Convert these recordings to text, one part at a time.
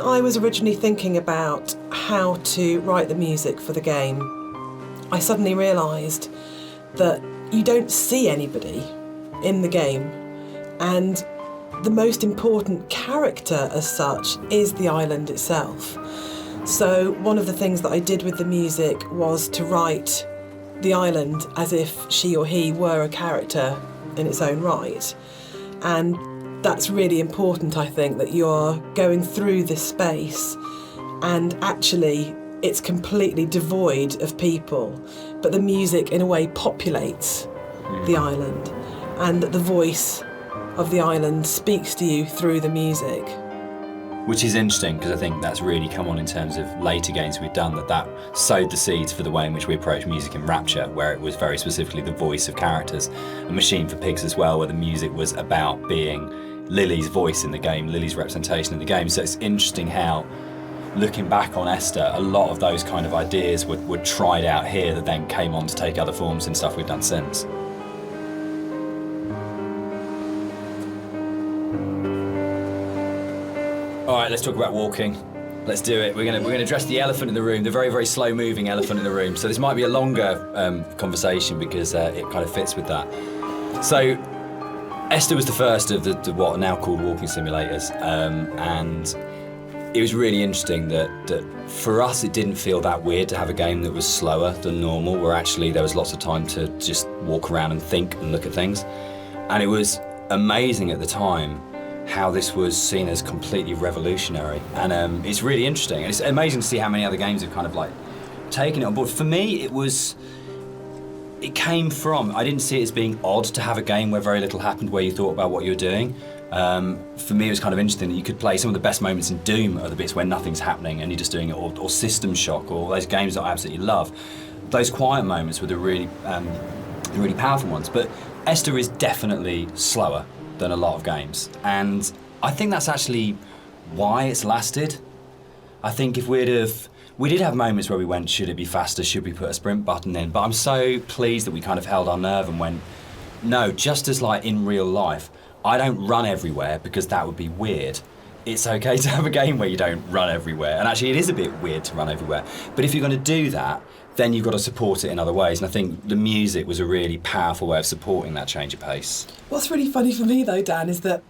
I was originally thinking about how to write the music for the game, I suddenly realised that you don't see anybody in the game, and the most important character as such is the island itself. So one of the things that I did with the music was to write the island as if she or he were a character in its own right. And that's really important, I think, that you're going through this space and actually it's completely devoid of people, but the music in a way populates the island, and that the voice of the island speaks to you through the music. Which is interesting, because I think that's really come on in terms of later games we've done, that sowed the seeds for the way in which we approach music in Rapture, where it was very specifically the voice of characters. A Machine for Pigs as well, where the music was about being Lily's voice in the game, Lily's representation in the game. So it's interesting how, looking back on Esther, a lot of those kind of ideas were tried out here that then came on to take other forms in stuff we've done since. All right, let's talk about walking. Let's do it. We're gonna address the elephant in the room, the very, very slow-moving elephant in the room. So this might be a longer conversation because it kind of fits with that. So Esther was the first of the what are now called walking simulators, and it was really interesting that for us it didn't feel that weird to have a game that was slower than normal, where actually there was lots of time to just walk around and think and look at things. And it was amazing at the time how this was seen as completely revolutionary, and it's really interesting. And it's amazing to see how many other games have kind of like taken it on board. For me, it came from, I didn't see it as being odd to have a game where very little happened, where you thought about what you were doing. For me, it was kind of interesting that you could play some of the best moments in Doom are the bits where nothing's happening and you're just doing it, or System Shock, or those games that I absolutely love. Those quiet moments were the really powerful ones. But Esther is definitely slower than a lot of games, and I think that's actually why it's lasted. I think if we did have moments where we went, should it be faster, should we put a sprint button in, but I'm so pleased that we kind of held our nerve and went, no, just as like in real life, I don't run everywhere because that would be weird. It's okay to have a game where you don't run everywhere, and actually it is a bit weird to run everywhere, but if you're going to do that, then you've got to support it in other ways, and I think the music was a really powerful way of supporting that change of pace. What's really funny for me though, Dan, is that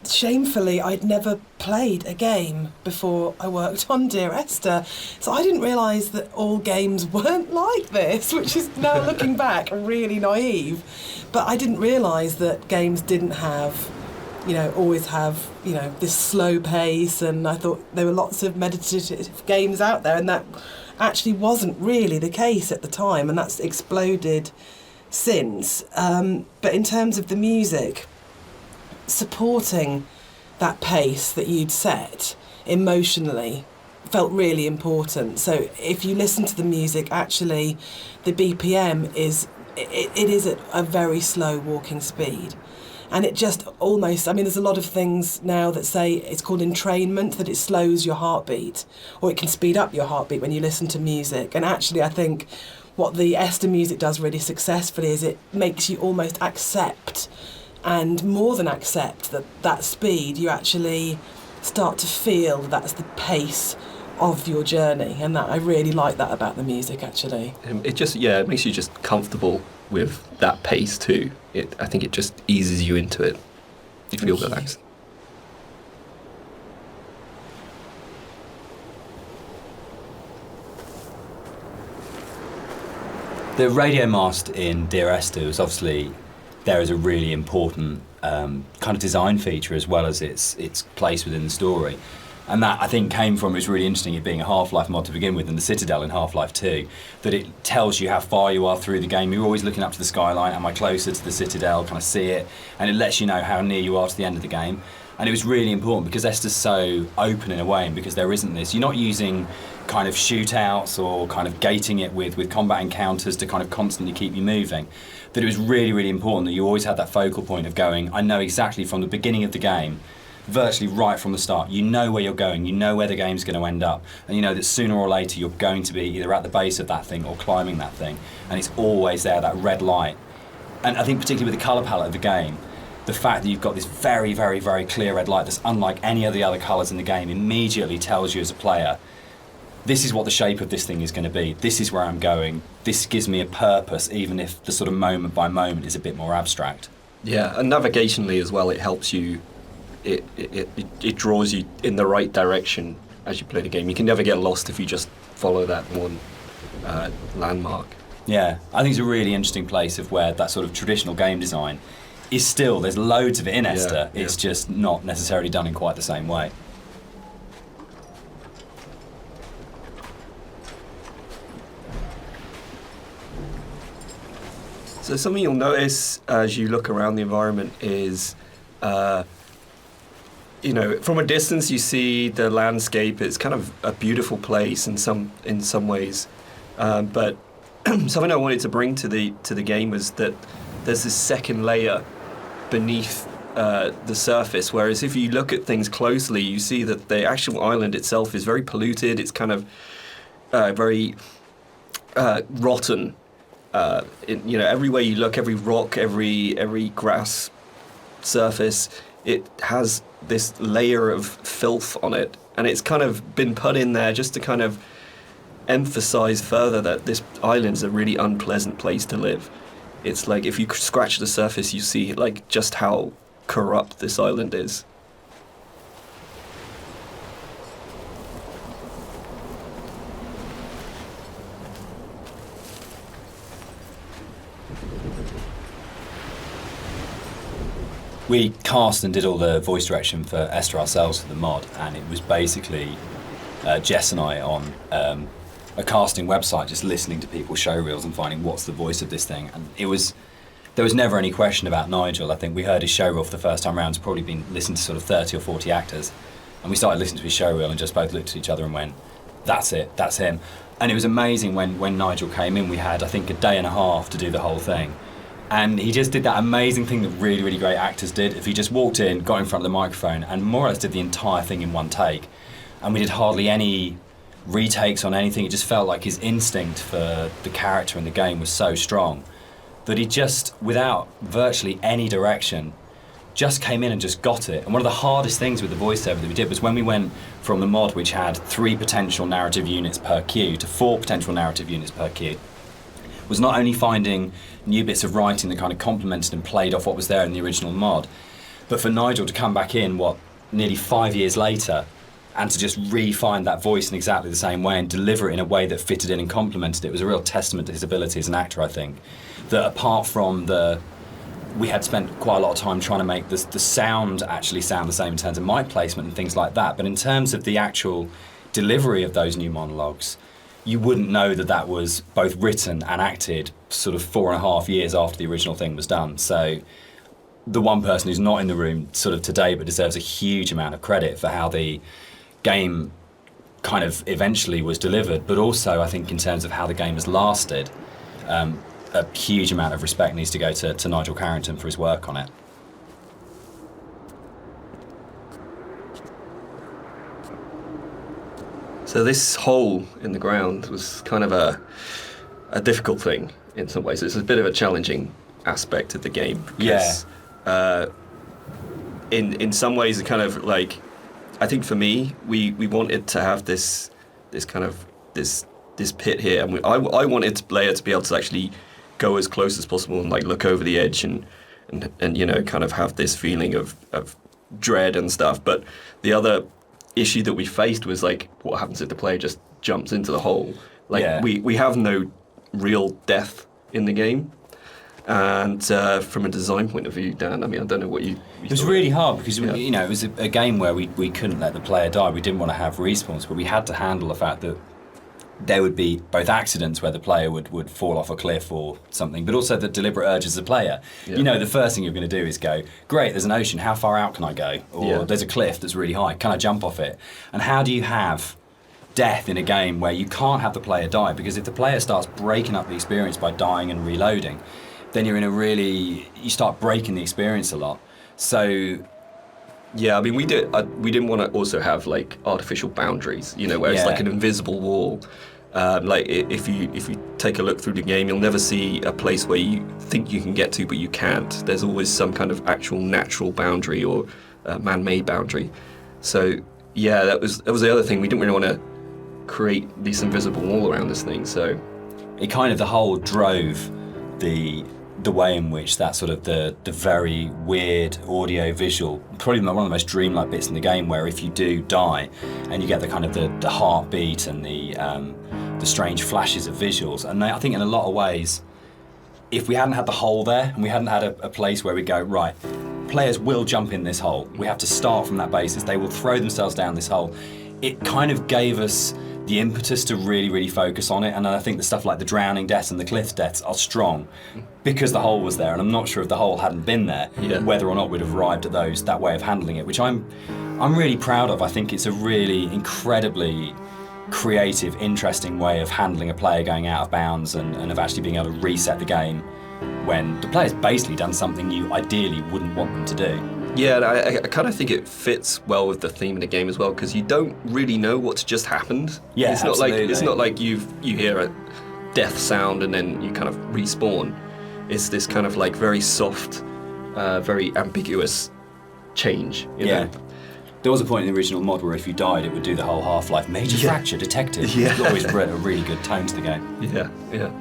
shamefully I'd never played a game before I worked on Dear Esther, so I didn't realise that all games weren't like this, which is now looking back really naive. But I didn't realise that games didn't have, always have, this slow pace, and I thought there were lots of meditative games out there, and that actually wasn't really the case at the time, and that's exploded since. But in terms of the music, supporting that pace that you'd set emotionally felt really important. So if you listen to the music, actually the BPM is at a very slow walking speed. And it just almost, there's a lot of things now that say it's called entrainment, that it slows your heartbeat, or it can speed up your heartbeat when you listen to music. And actually I think what the Esther music does really successfully is it makes you almost accept, and more than accept, that speed. You actually start to feel that's the pace of your journey, and that I really like that about the music actually. It makes you just comfortable with that pace too. I think it just eases you into it. You feel relaxed. The radio mast in Dear Esther was obviously there as a really important kind of design feature, as well as its place within the story. And that, I think, came from, it was really interesting, it being a Half-Life mod to begin with, and the Citadel in Half-Life 2, that it tells you how far you are through the game. You're always looking up to the skyline, am I closer to the Citadel, can I see it? And it lets you know how near you are to the end of the game. And it was really important because Esther's so open in a way, and because there isn't this, you're not using kind of shootouts or kind of gating it with combat encounters to kind of constantly keep you moving, that it was really, really important that you always had that focal point of going, I know exactly from the beginning of the game, virtually right from the start, you know where you're going, you know where the game's going to end up, and you know that sooner or later you're going to be either at the base of that thing or climbing that thing, and it's always there, that red light. And I think particularly with the colour palette of the game, the fact that you've got this very, very, very clear red light that's unlike any of the other colours in the game immediately tells you as a player, this is what the shape of this thing is going to be. This is where I'm going. This gives me a purpose, even if the sort of moment by moment is a bit more abstract. Yeah, and navigationally as well, it helps you. It draws you in the right direction as you play the game. You can never get lost if you just follow that one landmark. Yeah, I think it's a really interesting place of where that sort of traditional game design is still, there's loads of it in Esther, it's just not necessarily done in quite the same way. So something you'll notice as you look around the environment is, from a distance you see the landscape. It's kind of a beautiful place in some ways, but something I wanted to bring to the game was that there's this second layer beneath the surface. Whereas if you look at things closely, you see that the actual island itself is very polluted. It's kind of very rotten. Everywhere you look, every rock, every grass surface, it has this layer of filth on it, and it's kind of been put in there just to kind of emphasize further that this island is a really unpleasant place to live. It's like if you scratch the surface, you see like just how corrupt this island is. We cast and did all the voice direction for Esther ourselves for the mod, and it was basically Jess and I on a casting website just listening to people's show reels and finding what's the voice of this thing. And there was never any question about Nigel. I think we heard his show reel for the first time round. It's probably been listened to sort of 30 or 40 actors, and we started listening to his show reel and just both looked at each other and went, that's it, that's him. And it was amazing when Nigel came in. We had, I think, a day and a half to do the whole thing. And he just did that amazing thing that really, really great actors did. If he just walked in, got in front of the microphone, and more or less did the entire thing in one take. And we did hardly any retakes on anything. It just felt like his instinct for the character in the game was so strong that he just, without virtually any direction, just came in and just got it. And one of the hardest things with the voiceover that we did was when we went from the mod, which had 3 potential narrative units per queue, to 4 potential narrative units per queue, was not only finding new bits of writing that kind of complemented and played off what was there in the original mod, but for Nigel to come back in, nearly 5 years later, and to just re-find that voice in exactly the same way and deliver it in a way that fitted in and complemented it was a real testament to his ability as an actor, I think. That apart from we had spent quite a lot of time trying to make the sound actually sound the same in terms of mic placement and things like that, but in terms of the actual delivery of those new monologues, you wouldn't know that was both written and acted sort of 4.5 years after the original thing was done. So the one person who's not in the room sort of today but deserves a huge amount of credit for how the game kind of eventually was delivered, but also I think in terms of how the game has lasted, a huge amount of respect needs to go to Nigel Carrington for his work on it. So this hole in the ground was kind of a difficult thing in some ways. It's a bit of a challenging aspect of the game. Because, in some ways, it kind of like, I think for me, we wanted to have this kind of this pit here, and I wanted the player to be able to actually go as close as possible and like look over the edge and kind of have this feeling of dread and stuff. But the other issue that we faced was like, what happens if the player just jumps into the hole? Like we have no real death in the game. And from a design point of view, Dan, I mean, I don't know what you it was really hard because it was a game where we couldn't let the player die. We didn't want to have respawns, but we had to handle the fact that there would be both accidents where the player would fall off a cliff or something, but also the deliberate urges of the player. The first thing you're going to do is go, great, there's an ocean, how far out can I go? Or there's a cliff that's really high, can I jump off it? And how do you have death in a game where you can't have the player die? Because if the player starts breaking up the experience by dying and reloading, then you're in you start breaking the experience a lot. So yeah, I mean, we didn't want to also have like artificial boundaries, where it's like an invisible wall. If you take a look through the game, you'll never see a place where you think you can get to, but you can't. There's always some kind of actual natural boundary or man-made boundary. So yeah, that was the other thing. We didn't really want to create this invisible wall around this thing. So it kind of, the whole drove the way in which that sort of the very weird audio visual, probably one of the most dreamlike bits in the game, where if you do die and you get the kind of the heartbeat and the strange flashes of visuals. And I think in a lot of ways, if we hadn't had the hole there and we hadn't had a place where we go, right, players will jump in this hole, we have to start from that basis, they will throw themselves down this hole, it kind of gave us the impetus to really, really focus on it. And I think the stuff like the drowning deaths and the cliff deaths are strong because the hole was there. And I'm not sure if the hole hadn't been there, whether or not we'd have arrived at that way of handling it, which I'm really proud of. I think it's a really incredibly creative, interesting way of handling a player going out of bounds and of actually being able to reset the game when the player's basically done something you ideally wouldn't want them to do. Yeah, and I kind of think it fits well with the theme of the game as well, because you don't really know what's just happened. Yeah, it's not like you hear a death sound and then you kind of respawn. It's this kind of like very soft, very ambiguous change. You know? There was a point in the original mod where if you died, it would do the whole Half-Life major fracture detected. Yeah. It always brought a really good tone to the game. Yeah.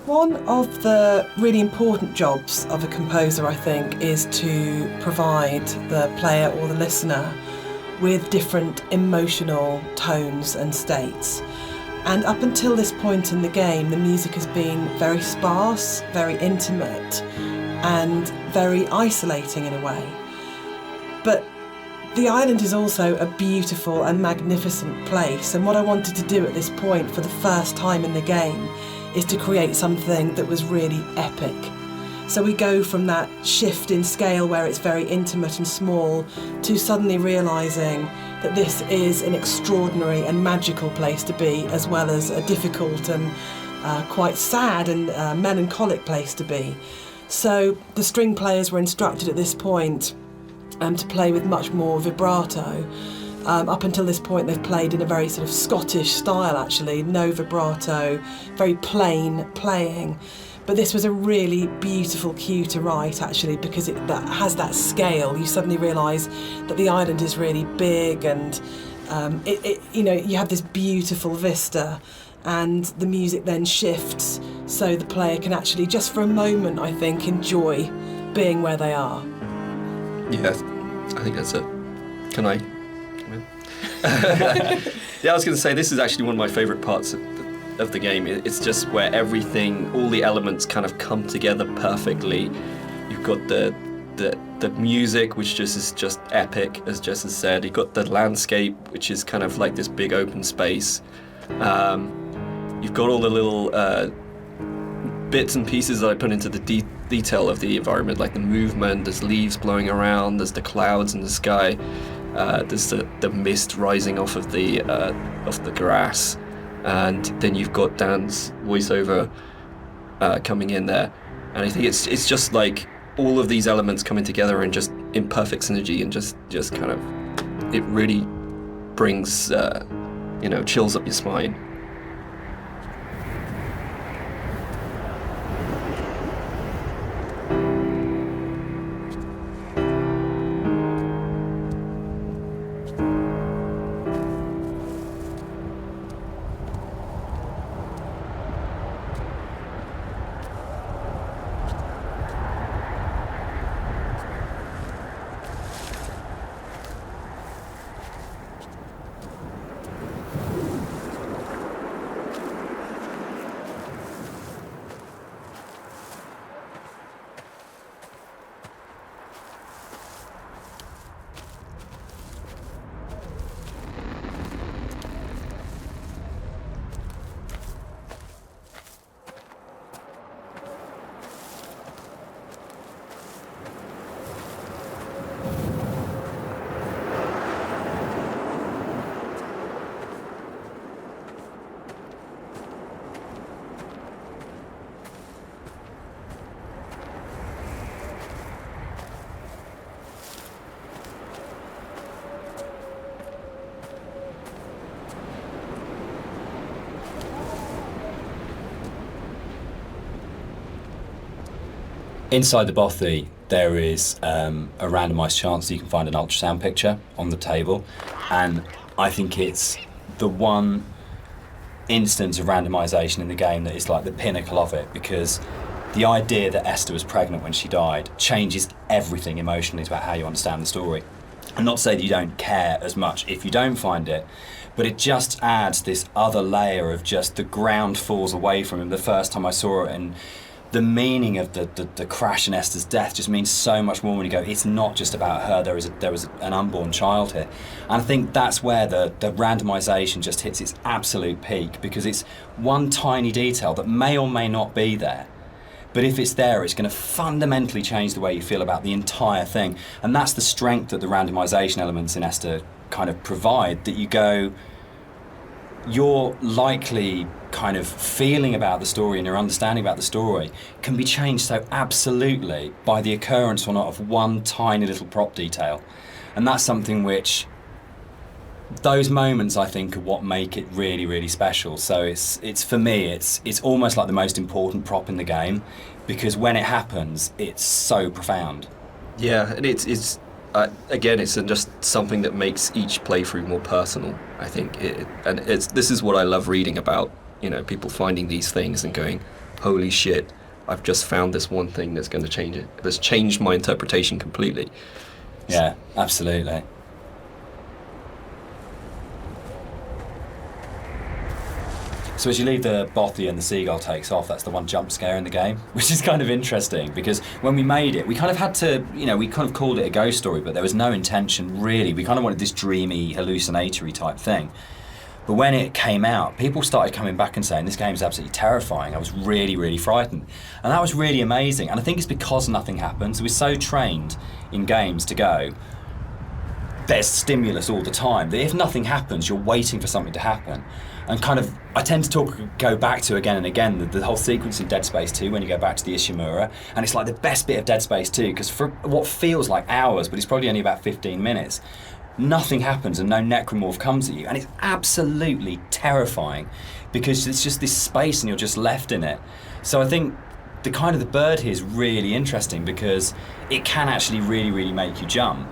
One of the really important jobs of a composer, I think, is to provide the player or the listener with different emotional tones and states. And up until this point in the game, the music has been very sparse, very intimate, and very isolating in a way. But the island is also a beautiful and magnificent place, and what I wanted to do at this point for the first time in the game is to create something that was really epic. So we go from that shift in scale where it's very intimate and small to suddenly realising that this is an extraordinary and magical place to be, as well as a difficult and quite sad and melancholic place to be. So the string players were instructed at this point to play with much more vibrato. Up until this point they've played in a very sort of Scottish style actually, no vibrato, very plain playing. But this was a really beautiful cue to write actually, because that has that scale. You suddenly realise that the island is really big and you have this beautiful vista, and the music then shifts so the player can actually just for a moment, I think, enjoy being where they are. Yeah, I think that's it. Can I? Yeah, I was going to say, this is actually one of my favourite parts of the game. It's just where everything, all the elements kind of come together perfectly. You've got the music, which is just epic, as Jess has said. You've got the landscape, which is kind of like this big open space. You've got all the little bits and pieces that I put into the detail of the environment, like the movement. There's leaves blowing around, there's the clouds in the sky. There's the mist rising off of the grass, and then you've got Dan's voiceover coming in there, and I think it's just like all of these elements coming together and just in perfect synergy, and just kind of, it really brings chills up your spine. Inside the bothy, there is a randomised chance that you can find an ultrasound picture on the table, and I think it's the one instance of randomisation in the game that is like the pinnacle of it, because the idea that Esther was pregnant when she died changes everything emotionally about how you understand the story. And not to say that you don't care as much if you don't find it, but it just adds this other layer of just the ground falls away from him the first time I saw it, and the meaning of the crash in Esther's death just means so much more when you go, it's not just about her, there was an unborn child here. And I think that's where the randomisation just hits its absolute peak, because it's one tiny detail that may or may not be there, but if it's there, it's going to fundamentally change the way you feel about the entire thing. And that's the strength that the randomisation elements in Esther kind of provide, that you go, your likely kind of feeling about the story and your understanding about the story can be changed so absolutely by the occurrence or not of one tiny little prop detail. And that's something which, those moments I think are what make it really, really special. So it's for me, it's almost like the most important prop in the game, because when it happens, it's so profound. Yeah, and it's again, it's just something that makes each playthrough more personal, I think. This is what I love reading about, people finding these things and going, holy shit, I've just found this one thing that's going to change it. That's changed my interpretation completely. Yeah, absolutely. So as you leave the bothy and the seagull takes off, that's the one jump scare in the game, which is kind of interesting, because when we made it, we kind of had to, we kind of called it a ghost story, but there was no intention really. We kind of wanted this dreamy, hallucinatory type thing. But when it came out, people started coming back and saying, this game is absolutely terrifying. I was really, really frightened. And that was really amazing. And I think it's because nothing happens. We're so trained in games to go, there's stimulus all the time, that if nothing happens, you're waiting for something to happen. And kind of, I tend to go back to again and again the whole sequence in Dead Space 2 when you go back to the Ishimura, and it's like the best bit of Dead Space 2, because for what feels like hours, but it's probably only about 15 minutes, nothing happens and no necromorph comes at you, and it's absolutely terrifying because it's just this space and you're just left in it. So I think the bird here is really interesting because it can actually really, really make you jump.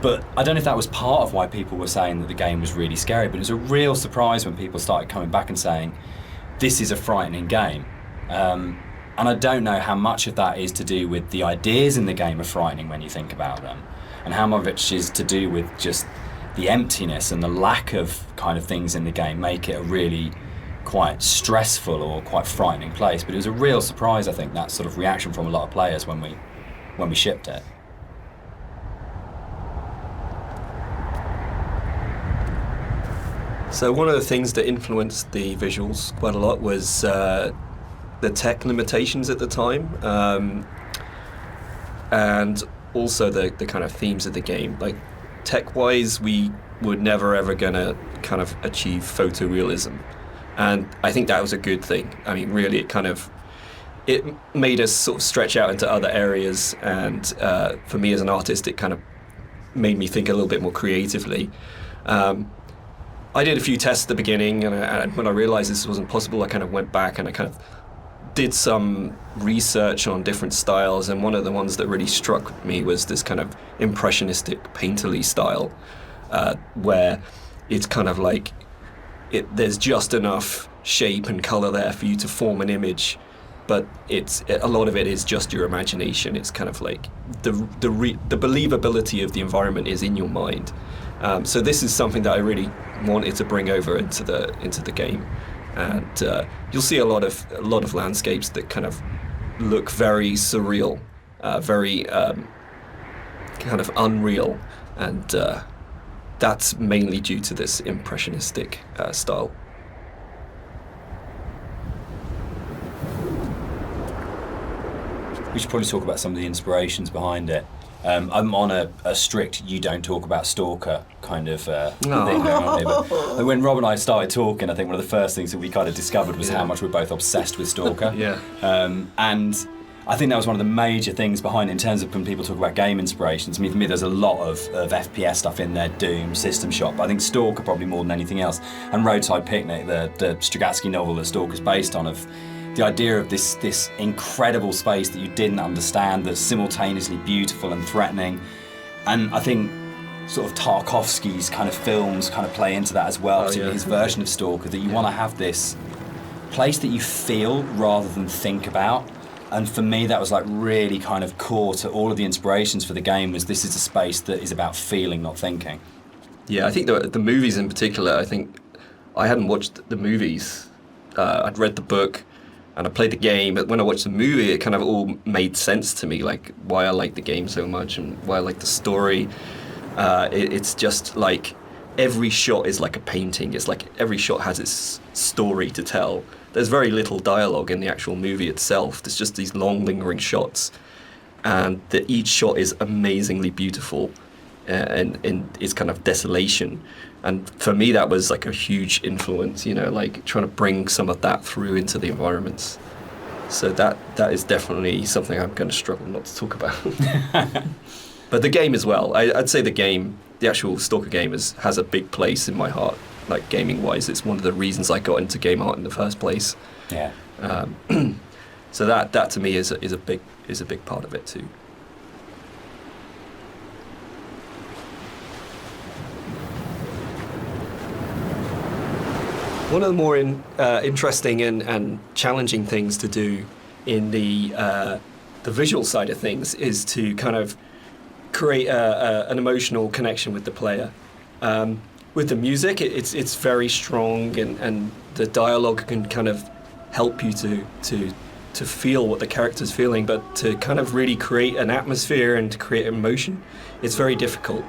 But I don't know if that was part of why people were saying that the game was really scary, but it was a real surprise when people started coming back and saying, this is a frightening game. And I don't know how much of that is to do with the ideas in the game are frightening when you think about them, and how much of it is to do with just the emptiness and the lack of kind of things in the game make it a really quite stressful or quite frightening place. But it was a real surprise, I think, that sort of reaction from a lot of players when we shipped it. So one of the things that influenced the visuals quite a lot was the tech limitations at the time, and also the kind of themes of the game. Like, tech-wise, we were never ever gonna kind of achieve photorealism, and I think that was a good thing. I mean, really, it made us sort of stretch out into other areas, and for me as an artist, it kind of made me think a little bit more creatively. I did a few tests at the beginning, and when I realized this wasn't possible, I kind of went back and I kind of did some research on different styles, and one of the ones that really struck me was this kind of impressionistic painterly style, where it's kind of like there's just enough shape and color there for you to form an image, but a lot of it is just your imagination. It's kind of like the believability of the environment is in your mind. So this is something that I really wanted to bring over into the game, and you'll see a lot of landscapes that kind of look very surreal, very kind of unreal, and that's mainly due to this impressionistic style. We should probably talk about some of the inspirations behind it. I'm on a strict you don't talk about Stalker kind of thing going on here. But when Rob and I started talking, I think one of the first things that we kind of discovered was how much we're both obsessed with Stalker. Yeah. And I think that was one of the major things behind it in terms of when people talk about game inspirations. I mean, for me, there's a lot of FPS stuff in there, Doom, System Shock, but I think Stalker probably more than anything else. And Roadside Picnic, the Strugatsky novel that Stalker's based on, of the idea of this incredible space that you didn't understand, that's simultaneously beautiful and threatening. And I think sort of Tarkovsky's kind of films kind of play into that as well, particularly his version of Stalker, that you want to have this place that you feel rather than think about. And for me, that was like really kind of core to all of the inspirations for the game, was this is a space that is about feeling, not thinking. Yeah, I think the movies in particular, I think I hadn't watched the movies. I'd read the book and I played the game, but when I watched the movie, it kind of all made sense to me, like why I like the game so much and why I like the story. It's just like every shot is like a painting. It's like every shot has its story to tell. There's very little dialogue in the actual movie itself. There's just these long, lingering shots, and each shot is amazingly beautiful, and its kind of desolation. And for me, that was like a huge influence. You know, like trying to bring some of that through into the environments. So that is definitely something I'm going to struggle not to talk about. But the game as well. I'd say the actual Stalker game has a big place in my heart. Like gaming-wise, it's one of the reasons I got into game art in the first place. Yeah. So that to me is a big part of it too. One of the more interesting and challenging things to do in the visual side of things is to kind of create an emotional connection with the player. With the music, it's very strong, and the dialogue can kind of help you to feel what the character's feeling, but to kind of really create an atmosphere and to create emotion, it's very difficult.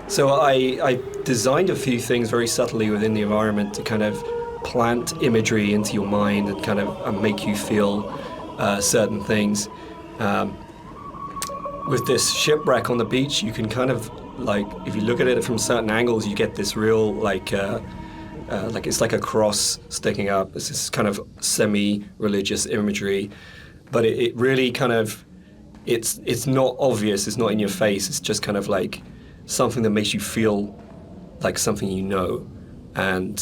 So I designed a few things very subtly within the environment to kind of plant imagery into your mind and kind of make you feel certain things. With this shipwreck on the beach, you can kind of, like, if you look at it from certain angles, you get this real, like it's like a cross sticking up. It's this kind of semi-religious imagery, but it really kind of, it's not obvious, it's not in your face, it's just kind of like something that makes you feel like something you know. And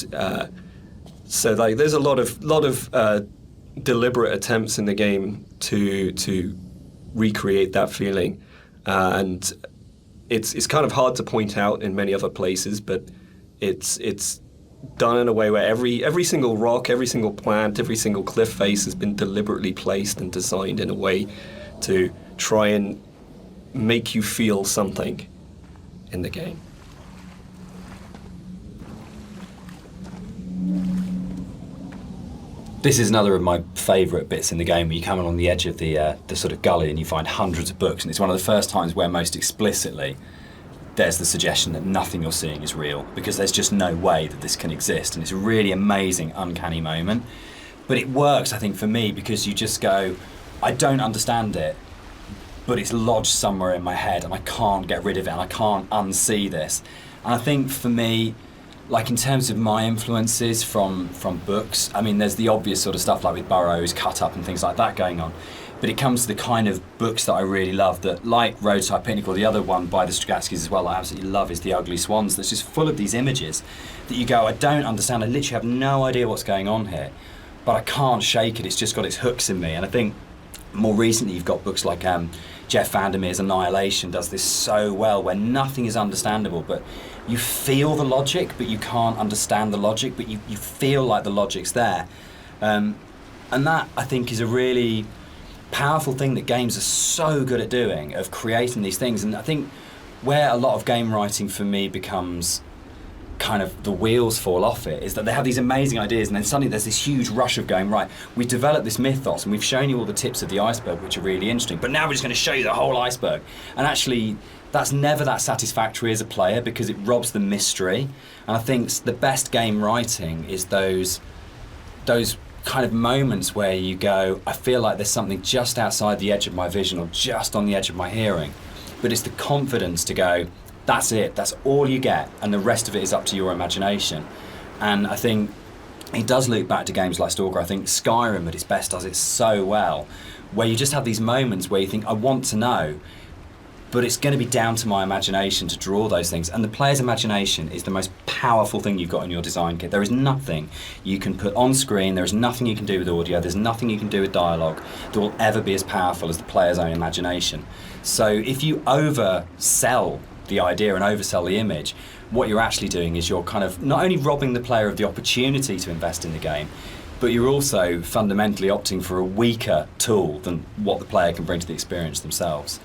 so like there's a lot of deliberate attempts in the game to recreate that feeling, and it's kind of hard to point out in many other places, but it's done in a way where every single rock, every single plant, every single cliff face has been deliberately placed and designed in a way to try and make you feel something in the game. This is another of my favourite bits in the game, where you come along the edge of the sort of gully and you find hundreds of books, and it's one of the first times where most explicitly there's the suggestion that nothing you're seeing is real, because there's just no way that this can exist, and it's a really amazing, uncanny moment. But it works, I think, for me, because you just go, I don't understand it, but it's lodged somewhere in my head and I can't get rid of it and I can't unsee this. And I think for me, like in terms of my influences from books, I mean, there's the obvious sort of stuff like with Burroughs, Cut Up and things like that going on. But it comes to the kind of books that I really love, that, like Roadside Picnic, or the other one by the Strugatskys as well, I absolutely love, is The Ugly Swans, that's just full of these images that you go, I don't understand, I literally have no idea what's going on here, but I can't shake it, it's just got its hooks in me. And I think more recently you've got books like Jeff Vandermeer's Annihilation does this so well, where nothing is understandable, but you feel the logic, but you can't understand the logic, but you feel like the logic's there. And that, I think, is a really powerful thing that games are so good at doing, of creating these things. And I think where a lot of game writing for me becomes kind of the wheels fall off it, is that they have these amazing ideas and then suddenly there's this huge rush of going, right, we've developed this mythos and we've shown you all the tips of the iceberg, which are really interesting, but now we're just going to show you the whole iceberg. And actually that's never that satisfactory as a player, because it robs the mystery. And I think the best game writing is those kind of moments where you go, I feel like there's something just outside the edge of my vision or just on the edge of my hearing, but it's the confidence to go, that's it, that's all you get, and the rest of it is up to your imagination. And I think it does loop back to games like Stalker. I think Skyrim at its best does it so well, where you just have these moments where you think, I want to know, but it's going to be down to my imagination to draw those things. And the player's imagination is the most powerful thing you've got in your design kit. There is nothing you can put on screen, there is nothing you can do with audio, there's nothing you can do with dialogue that will ever be as powerful as the player's own imagination. So if you oversell the idea and oversell the image, what you're actually doing is you're kind of not only robbing the player of the opportunity to invest in the game, but you're also fundamentally opting for a weaker tool than what the player can bring to the experience themselves.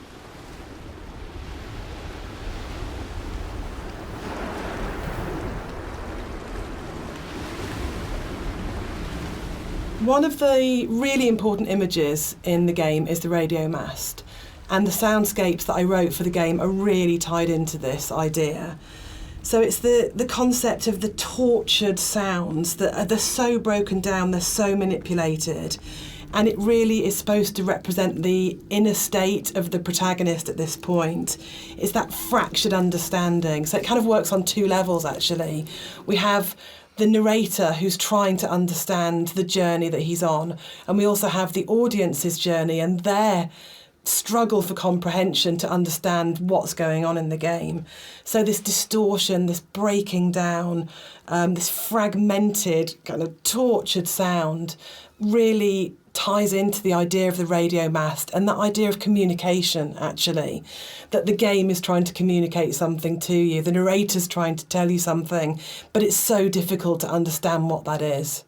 One of the really important images in the game is the radio mast, and the soundscapes that I wrote for the game are really tied into this idea. So it's the concept of the tortured sounds that they're so broken down, they're so manipulated, and it really is supposed to represent the inner state of the protagonist at this point. It's that fractured understanding. So it kind of works on two levels, actually. We have the narrator who's trying to understand the journey that he's on, and we also have the audience's journey and their struggle for comprehension to understand what's going on in the game. So this distortion, this breaking down, this fragmented, kind of tortured sound really ties into the idea of the radio mast and that idea of communication, actually, that the game is trying to communicate something to you, the narrator's trying to tell you something, but it's so difficult to understand what that is.